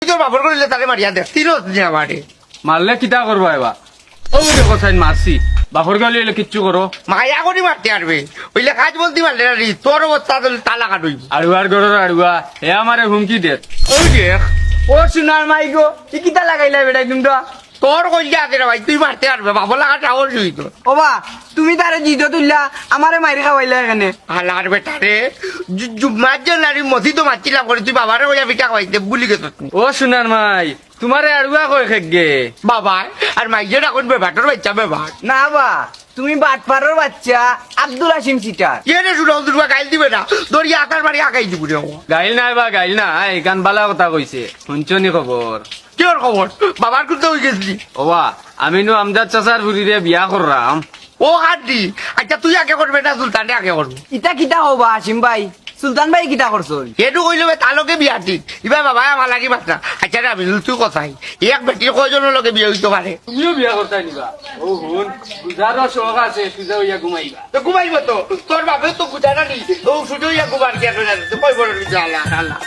তোর বাপর করিলে তারে মারিয়া দেখ তিরো আমারে মারলে কিতা করবা এবার ও দেখো সাইন মারছি বাপর গালি এলে কিচ্ছু করো মায়া করে মারতে পারবে ওইলে কাজ বলতে পারলে না রে তোর অবস্থা তালা কাটুইব আড়ুয়ার গরর আড়ুয়া হে আমারে হুমকি দে ওই দেখ ও সোনার মাই গো ই কিতা লাগাইলা বেটা কিন্তু তোর কইলে আছে রে ভাই তুই মারতে পারবে বাবলা কাটা ওর জুই তো ওবা তুমি তারে জিদ তুললা আমারে মাইরে খাওয়াইলা এখানে হালার বেটা রে মারছে নারী মধি তো মারছিলাম করে তুই বাবারে ওই পিঠা খাওয়াইতে ভুলি গেছ ও সোনার মাই তোমারে আড়ুয়া কয় খেগে বাবা আর মাইজের এখন বেবাটোর বাচ্চা বেবার না বা তুমি বাটপাড়ার বাচ্চা আব্দুল হাসিম চিটার কে রে শুনো দুর্গা গাইল দিবে না দড়ি আকার বাড়ি আকাই দিব রে গাইল নাই বা গাইল নাই গান বালা কথা কইছে শুনছনি খবর কি ওর খবর বাবার কিন্তু হয়ে গেছি ওবা আমি নো আমজাদ চাচার বুড়িরে বিয়া কররাম ও হাড্ডি আচ্ছা তুই আগে করবে না সুলতানে আগে করবো ইটা কিতা হবা হাসিম ভাই সুলতান ভাই কিতা করছল এটু কইলে তালকে বিয়া ঠিক এবার বাবা আমার লাগি বাস না আচ্ছা রে আমি তুই কথাই এক বেটির কয়জনের লগে বিয়ে হইতে পারে তুমিও বিয়া করতাই নিবা ও হুন বুঝারও শখ আছে সুজা হইয়া ঘুমাইবা তো ঘুমাইব তো তোর বাপে তো গুজারা নি ও সুযোগ ঘুমার গিয়া কই বড় আল্লাহ আল্লাহ